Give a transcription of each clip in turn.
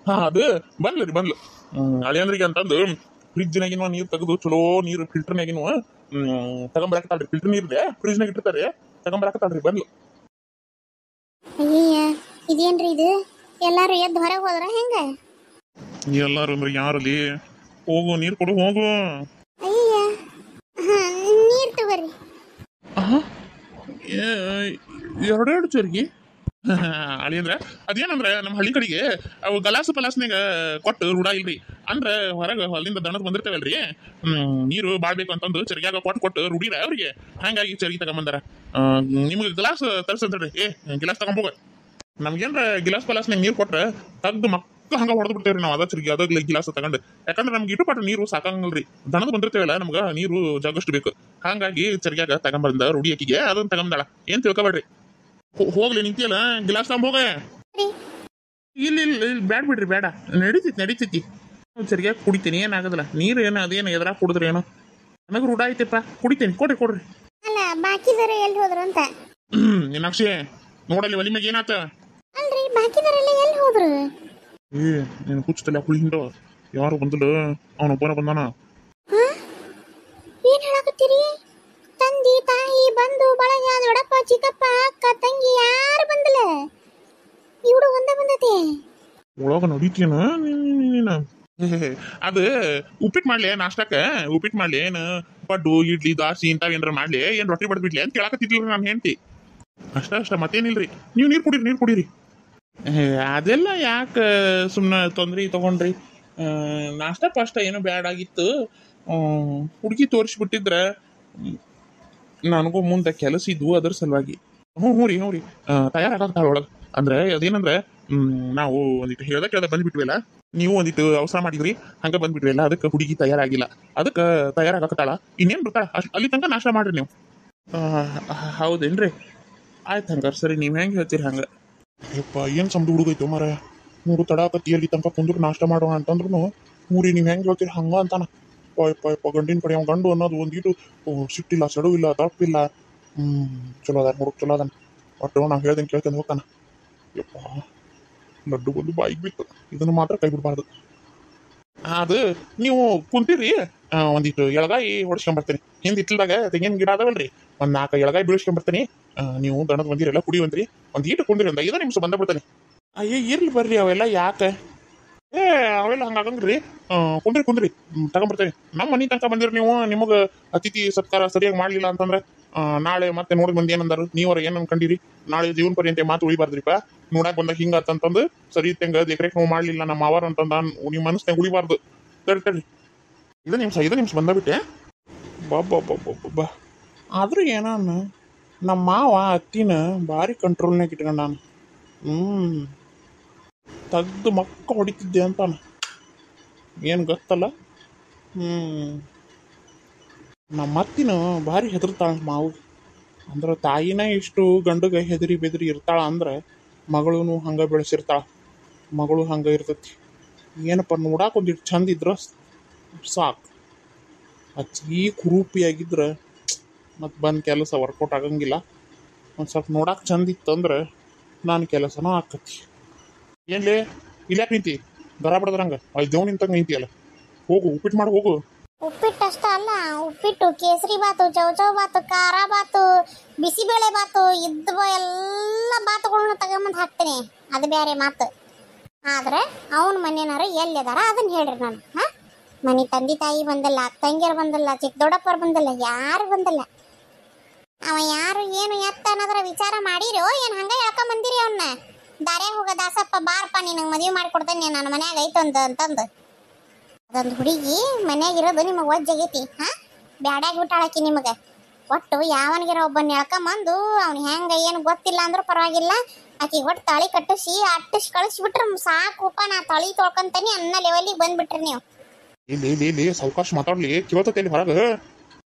ಹಾ ಅದು ಬಂದ್ಲಿ ಬಂದ್ಲು. ಅಳಿಯಂದ್ರಿಗೆ ಅಂತಂದು ಫ್ರಿಜ್ನಾಗಿನ ನೀರು ತೆಗೆದು ಚಲೋ ನೀರು ಫಿಲ್ಟರ್ನಾಗಿನ ತಗೊಂಬರಕತ್ತಾಳ್ರಿ. ಫಿಲ್ಟರ್ ನೀರ್ದೆ ಫ್ರಿಜ್ನಾಗ ಇಟ್ಟಿರ್ತಾರೆ, ತಗೊಂಬರಕತ್ತಾಳ್ರಿ ಬಂದ್ಲು. ಅಯ್ಯಯ್ಯ ಇದೇನ್ರಿ ಇದು? ಎಲ್ಲಾರು ಎದ್ದು ಹೊರಗೆ ಹೋದ್ರ ಹೆಂಗ? ಎಲ್ಲಾರು ಅಂದ್ರೆ ಯಾರಲ್ಲಿ? ಹೋಗು ನೀರು ಕೊಡು ಹೋಗು. ಅಯ್ಯಯ್ಯ ಹಾ ನೀರ್ ತಗೋರಿ. ಎರಡೆರಡು ಚರ್ಗಿ ಅಳಿ ಅಂದ್ರೆ ಅದೇನಂದ್ರೆ ನಮ್ಮ ಹಳ್ಳಿ ಕಡೆಗೆ ಅವು ಗಲಾಸು ಪಲಾಸ್ನಾಗ ಕೊಟ್ಟು ರೂಢ ಇಲ್ರಿ. ಅಂದ್ರೆ ಹೊರಗೆ ಹೊಲದಿಂದ ದಣದ್ ಬಂದಿರ್ತೇವಲ್ರಿ, ನೀರು ಬಾಳ್ಬೇಕು ಅಂತಂದು ಚರ್ಗ್ಯಾಗ ಕೊಟ್ಟು ರೂಢಿರ ಅವ್ರಿಗೆ. ಹಂಗಾಗಿ ಚರ್ಗಿ ತಗೊಂಬಂದಾರ. ನಿಮ್ಗೆ ಗ್ಲಾಸ್ ತರ್ಸಂತ್ರಿ. ಗಿಲಾಸ್ ತಗೊಂಬೋಗ. ನಮ್ಗೇನ್ರ ಗಿಲಾಸ್ ಪಲಾಸ್ನಾಗ ನೀರು ಕೊಟ್ರೆ ತಗ್ದು ಮಕ್ಕಳು ಹಂಗ ಹೊಡೆದು ಬಿಡ್ತೇವ್ರಿ ನಾವು. ಅದ ಚರ್ಗಿ ಅದ ಗಿಲಾಸ್ ತಗೊಂಡು. ಯಾಕಂದ್ರೆ ನಮ್ಗೆ ಇಟ್ಟು ಪಾಟ ನೀರು ಸಾಕಂಗಲ್ರಿ. ದಣದ್ ಬಂದಿರ್ತೇವಲ್ಲ ನಮ್ಗೆ ನೀರು ಜಾಗಷ್ಟು ಬೇಕು. ಹಾಗಾಗಿ ಚರ್ಗ್ಯಾಗ ತಗೊಂಬಂದ ರೂಢಿ ಆಕಿಗೆ ಅದನ್ನ ತಗೊಂಬಂದಾಳ. ಏನ್ ತಿಳ್ಕೊಬೇಡ್ರಿ. ಹೋಗ್ಲಿ ನಿಂತಿಯಲ್ಲ ಗಿಲಾಸ್ ತಗೊಂಬೋಗ. ಇಲ್ಲಿ ಇಲ್ಲಿ ಬ್ಯಾಡ್ ಬಿಡ್ರಿ, ಬೇಡ. ನಡೀತೈತಿ ಸರಿಯಾಗಿ ಕುಡಿತೀನಿ, ಏನಾಗದಿಲ್ಲ. ನೀರು ಏನು ಅದೇನು ಎದ್ರಾಗ ಕುಡಿದ್ರಿ ಏನೋ ನನಗೆ ರೂಢ ಐತೆಪ್ಪ. ಕುಡಿತೀನಿ, ಕೊಡ್ರಿ. ಅಲ್ಲ ಬಾಕಿದರ ಎಲ್ಲಿ ಹೋದ್ರು ಅಂತ. ನೀನಾಕ್ಷಿ ನೋಡಲ್ಲಿ ಒಲಿ ಮ್ಯಾಗ ಏನಾತ? ಅಲ್ರಿ ಬಾಕಿದರೆಲ್ಲ ಎಲ್ಲಿ ಹೋದ್ರು? ನೀನು ಕುಚ್ಚತಲ್ಲ ಹುಳಿ ಹಿಂಡು. ಯಾರು ಬಂದಿಲ್ಲ, ಅವನೊಬ್ಬನ ಬಂದಾನ. ಏನ್ ಹೇಳಕತ್ತೀರಿ? ತಂದಿ ತಾಯಿ ಬಂಧು ಬಳಗ ದೊಡ್ಡಪ್ಪ ಚಿಕ್ಕಪ್ಪ ಅಕ್ಕ ತಂಗಿ ಯಾರು ಬಂದಿಲ್ಲ? ಇವ್ರು ಒಂದೇ ಬಂದತೆ. ಒಳಗ ನಡೀತೀನ ನೀನ? ಅದು ಉಪ್ಪಿಟ್ಟು ಮಾಡ್ಲಿ ನಾಷ್ಟಕ್ಕ? ಉಪ್ಪಿಟ್ಟು ಮಾಡ್ಲಿ ಏನು ಪಡ್ಡು ಇಡ್ಲಿ ದಾಸಿ ಇಂಥವ್ ಏನಾರ ಮಾಡ್ಲಿ, ಏನ್ ರೊಟ್ಟಿ ಬಡ್ಬಿಡ್ಲಿ ಅಂತ ಕೇಳಕತ್ತಿದ್ಲಿ ನಾನು ಹೆಂಡತಿ. ಅಷ್ಟ ಮತ್ತೇನಿಲ್ರಿ. ನೀವು ನೀರು ಕುಡೀರಿ. ಅದೆಲ್ಲ ಯಾಕೆ ಸುಮ್ಮನೆ ತೊಂದ್ರೆ ತಗೊಂಡ್ರಿ? ನಾಷ್ಟ ಪಾಷ್ಟ ಏನೋ ಬ್ಯಾಡ್ ಆಗಿತ್ತು. ಹುಡುಗಿ ತೋರಿಸ್ಬಿಟ್ಟಿದ್ರೆ ನನಗೂ ಮುಂದೆ ಕೆಲಸ ಇದ್ವು, ಅದ್ರ ಸಲುವಾಗಿ. ಹ್ಞೂ ರೀ ತಯಾರಾಗ್ತಾಳ ಒಳಗೆ. ಅಂದ್ರೆ ಅದೇನಂದ್ರೆ ನಾವು ಒಂದಿಟ್ಟು ಕೇಳ್ದ ಬಂದ್ಬಿಟ್ವಿಲ್ಲ, ನೀವು ಒಂದಿಟ್ಟು ಅವಸರ ಮಾಡಿದ್ರಿ, ಹಂಗ ಬಂದ್ಬಿಟ್ವಿಲ್ಲ. ಅದಕ್ಕೆ ಹುಡುಗಿ ತಯಾರಾಗಿಲ್ಲ. ಅದಕ್ಕೆ ತಯಾರಾಗತ್ತಾಳ. ಇನ್ನೇನು ಬರ್ತಾಳ ಅಲ್ಲಿ ತನಕ ನಾಷ್ಟ ಮಾಡ್ರಿ ನೀವು. ಹೌದೇನ್ರಿ? ಆಯ್ತು ಹಂಗಾರ ಸರಿ, ನೀವು ಹೆಂಗೆ ಹೇಳ್ತೀರಿ ಹಂಗೆ. ಯಪ್ಪ ಏನು ಸಮದು ಹುಡುಗೈತು ಮರ. ಮೂರು ತಡಾಕತ್ತಿ ಅಲ್ಲಿ ತನಕ ಕುಂದ್ರು ನಾಷ್ಟ ಮಾಡೋಣ ಅಂತಂದ್ರು ಮೂರಿ ನೀವು ಹೆಂಗೆ ಹೇಳ್ತೀರಿ ಹಂಗ ಅಂತಾನ. ಯಪ್ಪ ಗಂಡಿನ ಕಡೆ ಅವ್ನು ಗಂಡು ಅನ್ನೋದು ಒಂದಿಟ್ಟು ಸಿಟ್ಟಿಲ್ಲ, ಸಡುವಿಲ್ಲ, ತಪ್ಪಿಲ್ಲ. ಚಲೋ ಅದಾನ ಹುಡುಗ, ಚಲೋ ಅದಾನ. ಒಟ್ಟು ನಾವು ಹೇಳ್ದಂಗೆ ಕೇಳ್ಕೊಂಡು ಹೋಗ್ತಾನ. ಯಪ್ಪ ಲಡ್ಡು ಬಂದು ಬಾಯಿಗೆ ಬಿತ್ತು. ಇದನ್ನು ಮಾತ್ರ ಕೈ ಬಿಡಬಾರ್ದು. ಅದು ನೀವು ಕುಂತೀರಿ, ಒಂದಿಟ್ಟು ಎಳಗಾಯಿ ಹೊಡ್ಸ್ಕೊಂಬರ್ತೀನಿ. ಹಿಂದೆ ಇಟ್ಲದಾಗ ತೆಂಗಿನ ಗಿಡ ಅದಾವಲ್ರಿ, ಒಂದು 4 ಎಳಗಾಯಿ ಬೀಳಿಸ್ಕೊಂಬರ್ತೀನಿ. ನೀವು ದಣದ್ ಬಂದಿರಲ್ಲ ಕುಡಿಯುವಂತ್ರಿ. ಒಂದು ಈಟು ಕುಂದಿರಿ, ಒಂದು 5 ನಿಮಿಷ ಬಂದ ಬಿಡ್ತಾನೆ. ಅಯ್ಯೇ ಇರ್ಲಿ ಬರ್ರಿ, ಅವೆಲ್ಲ ಯಾಕೆ? ಅವೆಲ್ಲ ಹಂಗಾಗಂಗ್ರಿ. ಕುಂದ್ರಿ ತಗೊಂಬರ್ತೇನೆ. ನಮ್ಮ ಮನೆ ತನಕ ಬಂದಿರಿ ನೀವು. ನಿಮಗೆ ಅತಿಥಿ ಸತ್ಕಾರ ಸರಿಯಾಗಿ ಮಾಡಲಿಲ್ಲ ಅಂತಂದ್ರೆ ನಾಳೆ ಮತ್ತೆ ನೋಡಿದ್ ಮಂದಿ ಏನಂದಾರು, ನೀವರ ಏನು ಅನ್ಕೊಂಡಿರಿ? ನಾಳೆ ಜೀವನ ಪರ್ಯಂತ ಮಾತು ಉಳಿಬಾರ್ದ್ರಿಪ್ಪ. ನೋಡಕ್ ಬಂದಾಗ ಹಿಂಗತ್ತಂತಂದು ಸರಿ ತೆಂಗ ದೇಕ್ರೇಕ್ ನಾವು ಮಾಡಲಿಲ್ಲ ನಮ್ಮ ಅವರ್ ಅಂತಂದ ನಿಮ್ಮ ಮನಸ್ಸಿನಾಗ ಉಳಿಬಾರ್ದು. ತಡಿ 5 ನಿಮಿಷ ಬಂದಬಿಟ್ಟೆ. ಬಾ ಆದ್ರೂ ಏನಾನ ನಮ್ಮ ಮಾವ ಅತ್ತಿನ ಭಾರಿ ಕಂಟ್ರೋಲ್ನಾಗ ಇಟ್ಕೊಂಡ ನಾನು. ತೆಗ್ದು ಮಕ್ಕ ಹೊಡಿತಿದ್ದೆ ಅಂತಾನ. ಏನು ಗೊತ್ತಲ್ಲ. ನಮ್ಮ ಅತ್ತಿನ ಭಾರಿ ಹೆದರ್ತಾಳ ಮಾವು. ಅಂದ್ರೆ ತಾಯಿನ ಇಷ್ಟು ಗಂಡುಗೆ ಹೆದರಿ ಬೆದರಿ ಇರ್ತಾಳ ಅಂದ್ರೆ ಮಗಳೂ ಹಂಗೆ ಬೆಳೆಸಿರ್ತಾಳ. ಮಗಳು ಹಂಗೆ ಇರ್ತೈತಿ. ಏನಪ್ಪ ನೋಡಾಕ ಒಂದಿಟ್ಟು ಚಂದ ಇದ್ರ ಸಾಕು. ಅಚ್ಚಿ ಕುರೂಪಿಯಾಗಿದ್ರೆ ಮತ್ತು ಬಂದು ಕೆಲಸ ವರ್ಕೌಟ್ ಆಗಂಗಿಲ್ಲ. ಒಂದು ಸ್ವಲ್ಪ ನೋಡಕ್ಕೆ ಚಂದ ಇತ್ತಂದ್ರೆ ನಾನು ಕೆಲಸನೂ ಆಕತಿ. ಏನ್ಲೇ ಇಲ್ಯಾಕೆ ನಿಂತಿ? ದರ ಬಡದ್ರಂಗೆ ಅಲ್ಲಿ ದೇವ್ ನಿಂತಂಗೆ ನಿಂತಿಯಲ್ಲ. ಹೋಗು ಉಪ್ಪಿಟ್ಟು ಮಾಡಿ ಹೋಗು. ಉಪ್ಪಿಟ್ಟು ಅಷ್ಟ ಅಲ್ಲ, ಉಪ್ಪಿಟ್ಟು, ಕೇಸರಿ ಬಾತು, ಚೌಚೌ ಬಾತು, ಖಾರ ಬಾತು, ಬಿಸಿಬೇಳೆ ಬಾತು, ಇದ್ದ ಎಲ್ಲ ಬಾತುಗಳನ್ನ ತಗೊಂಬಂದು ಹಾಕ್ತೀನಿ. ಅದು ಬೇರೆ ಮಾತು. ಆದ್ರೆ ಅವನ ಮನೆಯವರು ಎಲ್ಲಿದಾರ ಅದನ್ನ ಹೇಳ್ರಿ ನಾನು. ಮನೆ ತಂದೆ ತಾಯಿ ಬಂದಲ್ಲ, ತಂಗಿಯರು ಬಂದಲ್ಲ, ಚಿಕ್ಕ ದೊಡ್ಡಪ್ಪರು ಬಂದಲ್ಲ, ಯಾರು ಬಂದಲ್ಲ. ಅವ ಯಾರು ಏನು ಎತ್ತ ಅನ್ನೋದ್ರ ವಿಚಾರ ಮಾಡಿರೋ ಏನು ಹಂಗ ಹೇಳ್ಕೊಂಡ್ ಬಂದಿರಿ ಅವನ್ನ? ದಾರ್ಯಾಗ ಹೋಗ ದಾಸಪ್ಪ ಬಾರಪ್ಪ ನಿನಗೆ ಮದುವೆ ಮಾಡಿಕೊಡ್ತೇನೆ ನನ್ನ ಮನ್ಯಾಗ ಐತೊಂದು ಅಂತಂದು. ಅದೊಂದು ಹುಡುಗಿ ಮನ್ಯಾಗ ಇರೋದು ನಿಮಗೆ ಒಜ್ಜಾಗೈತಿ. ಬ್ಯಾಡ್ಯಾಗ ಬಿಟ್ಟಾಳಕಿ ನಿಮಗೆ. ಒಟ್ಟು ಯಾವನಿಗಿರೋ ಒಬ್ಬನ ಎಳ್ಕೊಂಬಂದು ಅವ್ನು ಹೆಂಗ ಏನು ಗೊತ್ತಿಲ್ಲ ಅಂದ್ರೂ ಪರವಾಗಿಲ್ಲ, ಆಕಿ ಒಟ್ಟು ತಾಳಿ ಕಟ್ಟಿಸಿ ಅಟ್ಟಿಸಿ ಕಳಿಸ್ಬಿಟ್ರೆ ಸಾಕುಪ್ಪ. ನಾ ತಳಿ ತೊಳ್ಕೊಂತಾನೆ ಅನ್ನ ಲೆವೆಲಿಗೆ ಬಂದ್ಬಿಟ್ರಿ ನೀವು. ಇಲ್ಲಿ ಸಾವಕಾಶ ಮಾತಾಡ್ಲಿ, ಕೇಳ್ತೈತಿ ಇಲ್ಲಿ ಹೊರಗೆ.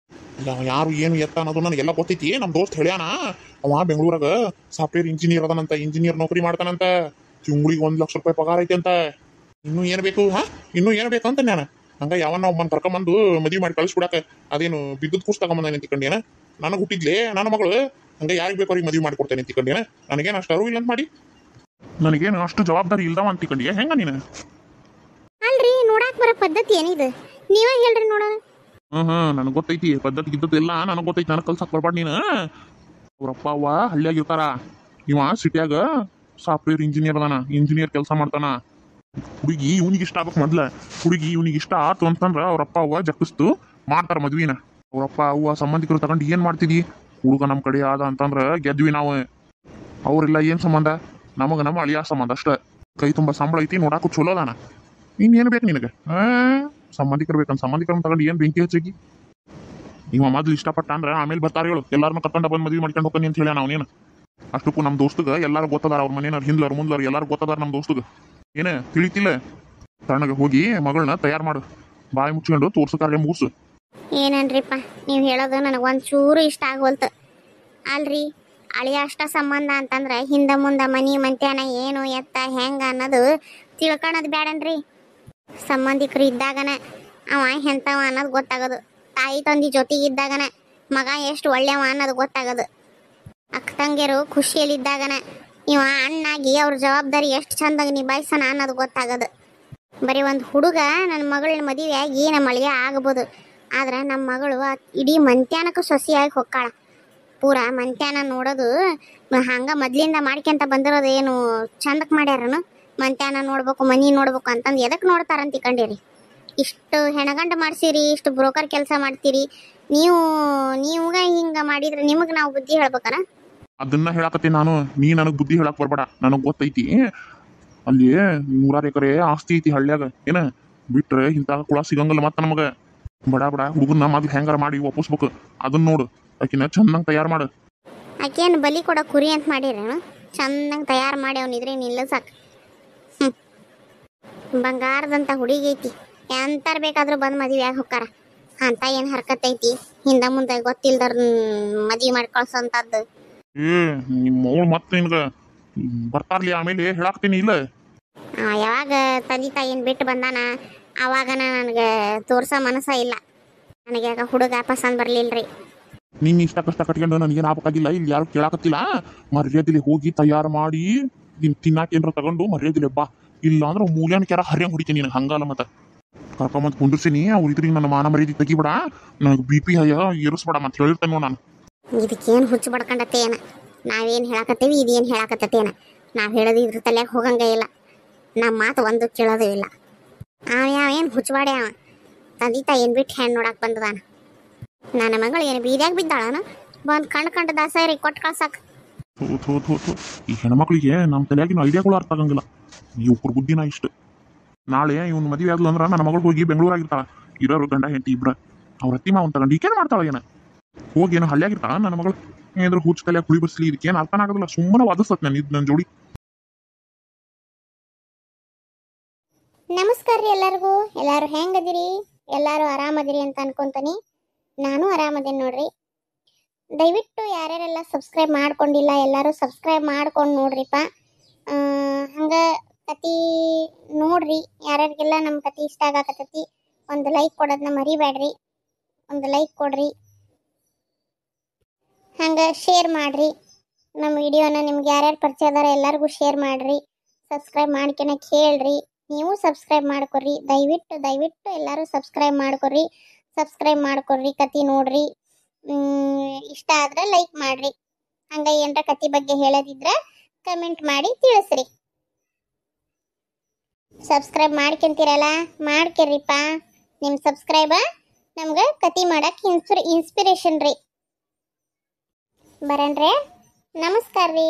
ಯಾರು ಏನು ಎತ್ತ ಅನ್ನೋದು ನನಗೆಲ್ಲ ಗೊತ್ತೈತಿ. ನಮ್ಮ ದೋಸ್ತ್ ಹೇಳ್ಯಾನ, ಅವ ಬೆಂಗಳೂರಾಗ ಸಾಫ್ಟ್ವೇರ್ ಇಂಜಿನಿಯರ್ ಅದನಂತ, ಇಂಜಿನಿಯರ್ ನೌಕರಿ ಮಾಡ್ತಾನಂತ. ತಿಂಗಳಿಗೆ 1 ಲಕ್ಷ ರೂಪಾಯಿ ಪಗಾರ ಐತಿ ಅಂತ. ಇನ್ನೂ ಏನು ಬೇಕು? ಇನ್ನೂ ಏನು ಬೇಕು ಅಂತ ನಾನು ಹಂಗ ಯಾವನ್ನ ಒಬ್ಬನ್ ಕರ್ಕೊಂಬಂದು ಮದ್ವಿ ಮಾಡಿ ಕಳಿಸ್ಬಿಡಾಕ ಅದೇನು ಬಿದ್ದದ್ ಕೂಸ್ ತಗೊಂಬಂದ ತಿಳ್ಕೊಂಡೇನ ನನಗೆ ಹುಟ್ಟಿದ್ಲೆ ನನ್ನ ಮಗಳು ಹಂಗ ಯಾರಿಗೆ ಬೇಕು ಅವ್ರಿಗೆ ಮದ್ವಿ ಮಾಡ್ಕೊಡ್ತೇನೆ ತಿಳ್ಕೊಂಡೇನ ನನಗೇನು ಅಷ್ಟು ಅರಿವು ಇಲ್ಲ ಅಂತ ಮಾಡಿ ನನಗೇನು ಅಷ್ಟು ಜವಾಬ್ದಾರಿ ಇಲ್ದವ ಅಂತ ತಿಳ್ಕೊಂಡಿ ಹೆಂಗ ನೀನು ಅಲ್ರಿ ನೋಡಾಕ್ ಬರೋ ಪದ್ಧತಿ ಏನಿದು ನೀವೇ ಹೇಳ್ರಿ ನೋಡೋಣ. ನನಗೆ ಗೊತ್ತೈತಿ ಪದ್ಧತಿ ಗಿದ್ದದ್ದು ಎಲ್ಲ ನನಗೆ ಗೊತ್ತೈತಿ ನನಗೆ ಕಲ್ಸಕ್ ಬರ್ಬಾರ್ದು ನೀನು ಅವ್ರಪ್ಪ ಅವ್ವ ಹಳ್ಳಿಯಾಗ ಇರ್ತಾರ ಇವ ಸಿಟಿಯಾಗ ಸಾಫ್ಟ್ವೇರ್ ಇಂಜಿನಿಯರ್ ಅದಾನ ಇಂಜಿನಿಯರ್ ಕೆಲಸ ಮಾಡ್ತಾನ ಹುಡುಗಿ ಇವನಿಗೆ ಇಷ್ಟ ಆಗ್ಬೇಕು ಮೊದ್ಲ ಹುಡುಗಿ ಇವನಿಗೆ ಇಷ್ಟ ಆತು ಅಂತಂದ್ರ ಅವ್ರಪ್ಪ ಅವ್ವ ಜಕ್ಕಿಸ್ತು ಮಾಡ್ತಾರ ಮದ್ವಿನ ಅವ್ರಪ್ಪ ಅವ್ವ ಸಂಬಂಧಿಕರು ತಗೊಂಡು ಏನ್ ಮಾಡ್ತಿದಿ ಹುಡುಗ ನಮ್ಮ ಕಡೆ ಆದ ಅಂತಂದ್ರ ಗೆದ್ವಿ ನಾವು ಅವ್ರೆಲ್ಲ ಏನ್ ಸಂಬಂಧ ನಮಗ ನಮ್ಮ ಅಳಿಯ ಸಂಬಂಧ ಅಷ್ಟ ಕೈ ತುಂಬ ಸಂಬಳ ಐತಿ ನೋಡಾಕು ಚಲೋ ಅದಾನ ಇನ್ನೇನು ಬೇಕು ನಿನಗೆ ಸಂಬಂಧಿಕರು ಬೇಕಂತ ಸಂಬಂಧಿಕರನ್ನ ತಗೊಂಡು ಏನ್ ಬೆಂಕಿ ಹಚ್ಚಿಗಿ ಇವ ಮೊದ್ಲು ಇಷ್ಟಪಟ್ಟ ಅಂದ್ರ ಆಮೇಲೆ ಬರ್ತಾರ ಹೇಳು ಎಲ್ಲಾರನ್ನ ಕರ್ಕೊಂಡ ಬಂದು ಮದ್ವಿ ಮಾಡ್ಕೊಂಡು ಹೋಗ್ತಾನೆ ಅಂತ ಹೇಳ ನಾವೇನು ಅಷ್ಟಕ್ಕೂ ನಮ್ಮ ದೋಸ್ತಗ ಎಲ್ಲಾರು ಗೊತ್ತದಾರ ಅವ್ರ ಮನೇನವ್ರು ಹಿಂದ್ಲರು ಮುಂದ್ಲರು ಎಲ್ಲಾರು ಗೊತ್ತದಾರ ನಮ್ಮ ದೋಸ್ತಗ ಏನ ತಿಳಿತಿಲ್ಲ ತಣ್ಣಗೆ ಹೋಗಿ ಮಗಳನ್ನ ತಯಾರು ಮಾಡು ಬಾಯಿ ಮುಚ್ಕೊಂಡು ತೋರ್ಸು ಕಾರ್ಯ ಮುಗಿಸು. ಏನನ್ರಿಪ್ಪ ನೀವು ಹೇಳೋದು ನನಗೆ ಒಂಚೂರು ಇಷ್ಟ ಆಗೋಲ್ತು. ಅಲ್ರಿ ಅಳಿಯ ಅಷ್ಟ ಸಂಬಂಧ ಅಂತಂದ್ರೆ ಹಿಂದೆ ಮುಂದೆ ಮನಿ ಮಂತ್ಯಾನ ಏನು ಎತ್ತ ಹೆಂಗ ಅನ್ನೋದು ತಿಳ್ಕೊಳೋದು ಬೇಡನ್ರಿ. ಸಂಬಂಧಿಕರು ಇದ್ದಾಗನ ಅವ ಎಂಥವ ಅನ್ನೋದು ಗೊತ್ತಾಗೋದು, ತಾಯಿ ತಂದಿ ಜೊತೆಗಿದ್ದಾಗನ ಮಗ ಎಷ್ಟು ಒಳ್ಳೆಯವ ಅನ್ನೋದು ಗೊತ್ತಾಗೋದು, ಅಕ್ಕ ತಂಗಿಯರು ಖುಷಿಯಲ್ಲಿದ್ದಾಗನ ಇವ ಅಣ್ಣಾಗಿ ಅವ್ರ ಜವಾಬ್ದಾರಿ ಎಷ್ಟು ಚಂದಾಗಿ ನಿಭಾಯಿಸೋಣ ಅನ್ನೋದು ಗೊತ್ತಾಗೋದು. ಬರೀ ಒಂದು ಹುಡುಗ ನನ್ನ ಮಗಳನ್ನ ಮದುವೆ ಆಗಿ ನಮ್ಮ ಅಳಿಯ ಆಗ್ಬೋದು, ಆದ್ರೆ ನಮ್ಮ ಮಗಳು ಇಡೀ ಮಂತ್ಯಾನಕ್ಕೆ ಸೊಸೆಯಾಗಿ ಹೊಕ್ಕಾಳ. ಪೂರ ಮಂತ್ಯಾನ ನೋಡೋದು ಹಂಗ ಮೊದ್ಲಿಂದ ಮಾಡ್ಕೊಂತ ಬಂದಿರೋದು ಏನು ಚಂದಕ್ಕೆ ಮಾಡ್ಯಾರನು ಮಂತ್ಯಾನ ನೋಡ್ಬೇಕು ಮನಿ ನೋಡ್ಬೇಕು ಅಂತಂದು ಎದಕ್ಕೆ ನೋಡ್ತಾರಂತ ಕಂಡೀರಿ. ಇಷ್ಟು ಹೆಣಗಂಡ ಮಾಡ್ಸಿರಿ, ಇಷ್ಟು ಬ್ರೋಕರ್ ಕೆಲಸ ಮಾಡ್ತೀರಿ ನೀವುಗ ಹಿಂಗ ಮಾಡಿದ್ರೆ ನಿಮಗೆ ನಾವು ಬುದ್ಧಿ ಹೇಳ್ಬೇಕನ? ಅದನ್ನ ಹೇಳಕತ್ತಿ ನಾನು, ನೀ ನನಗೆ ಬುದ್ಧಿ ಹೇಳಕ್ ಬರ್ಬೇಡ, ನನಗೆ ಗೊತ್ತೈತಿ ಅಲ್ಲಿ 100 ಎಕರೆ ಆಸ್ತಿ ಐತಿ ಹಳ್ಳ್ಯಾಗ ಏನ ಬಿಟ್ರೆ ಇಂಥ ಕುಳ ಸಿಗಂಗಲ್ಲ ಮತ್ತ ನಮಗ. ಬಡ ಹುಡುಗನ್ನ ಮೊದ್ಲು ಹೆಂಗಾರ ಮಾಡಿ ಒಪ್ಪಿಸ್ಬೇಕು ಅದನ್ನ ನೋಡು, ಆಕಿನ ಚಂದಂಗೆ ತಯಾರು ಮಾಡು. ಆಕೇನು ಬಲಿ ಕೊಡೋ ಕುರಿ ಅಂತ ಮಾಡಿರೇನು? ಚಂದಂಗೆ ತಯಾರು ಮಾಡಿ ಅವನಿದ್ರೆ ನಿಲ್ಲಿಸಾಕ. ಬಂಗಾರದಂತ ಹುಡುಗಿ ಐತಿ, ಎಂತಾರ ಬೇಕಾದ್ರೂ ಬಂದು ಮದುವೆ ಆಗಿ ಹೋಗ್ತಾರ. ಅಂತ ಏನು ಹರ್ಕತ್ ಐತಿ ಹಿಂದ ಮುಂದೆ ಗೊತ್ತಿಲ್ದರ್ ಮದುವೆ ಮಾಡಿ ಕಳ್ಸೋಂಥದ್ದು. ನಿಮ್ಮ ಮಗಳು ಮತ್ತೆ ನಿನ್ಗ ಬರ್ತಾರ್ಲಿ ಆಮೇಲೆ ಹೇಳಾಕ್ತೀನಿ ಇಲ್ಲ. ಯಾವಾಗ ತಂದೆ ತಾಯಿನ ಬಿಟ್ಟು ಬಂದಾನ ಅವಾಗನ ನನಗೆ ತೋರ್ಸೋ ಮನಸ್ಸ ಇಲ್ಲ. ನನಗೆ ಆಗ ಹುಡುಗ ಪಸಂದ್ ಬರ್ಲಿಲ್ರಿ. ನೀನ್ ಇಷ್ಟ ಕಷ್ಟ ಕಟ್ಕೊಂಡು ನನಗೇನು ಆಗ್ಬೇಕಾಗಿಲ್ಲ, ಇಲ್ಲಿ ಯಾರು ಕೇಳಾಕತ್ತಿಲ್ಲ. ಮರ್ಯಾದಿಲಿ ಹೋಗಿ ತಯಾರು ಮಾಡಿ ನಿನ್ ತಿನ್ನಾಕ ಏನಾರ ತಗೊಂಡು ಮರ್ಯಾದಿಲೆ ಬಾ, ಇಲ್ಲ ಅಂದ್ರೆ ಮೂಲ್ಯಾನ ಕೆರ ಹರಿಯಂಗ್ ಹೊಡಿತೀನಿ ನಿನಗೆ. ಹಂಗಲ್ಲ ಮತ್ತೆ ಕರ್ಕೊಂಬಂದು ಕುಂಡಿರ್ತೀನಿ ಅವ್ರ ಇದ್ರಿಗೆ ನನ್ನ ಮಾನ ಮರ್ಯಾದೆ ತೆಗಿಬೇಡ, ನನಗೆ BP ಏರಿಸ್ಬೇಡ ಮತ್ತೆ ಹೇಳಿರ್ತೇನೆ ನೋಡು ನಾನು. ಇದಕ್ಕೇನು ಹುಚ್ಚು ಬಡ್ಕೊಂಡತ್ತೇನ, ನಾವೇನು ಹೇಳಾಕತ್ತೀವಿ ಇದೇನು ಹೇಳಾಕತ್ತೇನ, ನಾವು ಹೇಳೋದು ಇದ್ರ ತಲೆಯಾಗ ಹೋಗಂಗೆ ಇಲ್ಲ, ನಮ್ಮ ಮಾತು ಒಂದು ಕೇಳೋದು ಇಲ್ಲ. ಅವೇನು ಹುಚ್ಚುಬಾಡೆ ಅವ ತಂದೆ ತಾಯಿನ ಬಿಟ್ಟು ಹೆಣ್ಣು ನೋಡಕ್ಕೆ ಬಂದದಾನ. ನನ್ನ ಮಗಳು ಏನು ಬೀದ್ಯಾಗ ಬಿದ್ದಾಳನ ಬಂದು ಕಂಡು ದಾಸಾರಿ ಕೊಟ್ಟು ಕಳ್ಸಾಕ. ಈ ಹೆಣ್ಮಕ್ಳಿಗೆ ನಮ್ಮ ತಲೆಯಾಗಿನ ಐಡಿಯಾಗಳು ಅರ್ಥ ಆಗಂಗಿಲ್ಲ. ಇವ್ರ ಬುದ್ಧಿನ ಇಷ್ಟು. ನಾಳೆ ಇವ್ನ ಮದುವೆ ಆಗ್ಲು ಅಂದ್ರೆ ನನ್ನ ಮಗಳು ಹೋಗಿ ಬೆಂಗಳೂರಾಗಿರ್ತಾಳ, ಇರೋರು ಗಂಡ ಹೆಂಡತಿ ಇಬ್ರ, ಅವ್ರ ಅತ್ತಿ ಮಾವನ್ ತಗೊಂಡು ಈಗೇನು ಮಾಡ್ತಾಳ ಏನ ಹೋಗಿ ಏನೋ ಹಳ್ಳಿಯಾಗಿರ್ತಾಳ ನನ್ನ ಮಗಳು. ಏನಾದ್ರು ಹುಚ್ಚ ತಲೆಯಾಗ ಕುಳಿ ಬಸ್ಲಿ ಇದಕ್ಕೇನು ಅರ್ಥನ ಆಗೋದಿಲ್ಲ, ಸುಮ್ಮನೆ ವಾದಿಸ್ತತ್ ನಾನು ಇದು ನನ್ನ ಜೋಡಿ. ನಮಸ್ಕಾರ ರೀ ಎಲ್ಲರಿಗೂ. ಎಲ್ಲರೂ ಹೆಂಗದಿರಿ? ಎಲ್ಲರೂ ಆರಾಮದಿರಿ ಅಂತ ಅನ್ಕೊಂತಾನೆ. ನಾನು ಆರಾಮದೇನಿ ನೋಡ್ರಿ. ದಯವಿಟ್ಟು ಯಾರ್ಯಾರೆಲ್ಲ ಸಬ್ಸ್ಕ್ರೈಬ್ ಮಾಡ್ಕೊಂಡಿಲ್ಲ ಎಲ್ಲರೂ ಸಬ್ಸ್ಕ್ರೈಬ್ ಮಾಡ್ಕೊಂಡು ನೋಡ್ರಿಪ್ಪ. ಹಂಗೆ ಕತಿ ನೋಡ್ರಿ, ಯಾರ್ಯಾರಿಗೆಲ್ಲ ನಮ್ಮ ಕತಿ ಇಷ್ಟ ಆಗಕತ್ತೈತಿ ಒಂದು ಲೈಕ್ ಕೊಡೋದನ್ನ ಮರಿಬೇಡ್ರಿ. ಒಂದು ಲೈಕ್ ಕೊಡ್ರಿ, ಹಂಗೆ ಶೇರ್ ಮಾಡಿರಿ ನಮ್ಮ ವಿಡಿಯೋನ. ನಿಮ್ಗೆ ಯಾರ್ಯಾರು ಪರಿಚಯ ಅದಾರ ಎಲ್ಲರಿಗೂ ಶೇರ್ ಮಾಡಿರಿ. ಸಬ್ಸ್ಕ್ರೈಬ್ ಮಾಡ್ಕೊನ ಕೇಳ್ರಿ, ನೀವು ಸಬ್ಸ್ಕ್ರೈಬ್ ಮಾಡ್ಕೊಡ್ರಿ. ದಯವಿಟ್ಟು ಎಲ್ಲರೂ ಸಬ್ಸ್ಕ್ರೈಬ್ ಮಾಡ್ಕೊಡ್ರಿ. ಕತಿ ನೋಡ್ರಿ, ಇಷ್ಟ ಆದ್ರೆ ಲೈಕ್ ಮಾಡ್ರಿ. ಹಂಗೆ ಏನರ ಕತಿ ಬಗ್ಗೆ ಹೇಳೋದಿದ್ರೆ ಕಮೆಂಟ್ ಮಾಡಿ ತಿಳಿಸ್ರಿ. ಸಬ್ಸ್ಕ್ರೈಬ್ ಮಾಡ್ಕೊಂತೀರಲ್ಲ, ಮಾಡ್ಕೊರಿಪ್ಪ. ನಿಮ್ಮ ಸಬ್ಸ್ಕ್ರೈಬ ನಮ್ಗೆ ಕತಿ ಮಾಡಕ್ಕೆ ಇನ್ಸ್ಪಿರೇಷನ್ ರೀ. ಬರಣ್ರಿ, ನಮಸ್ಕಾರ ರೀ.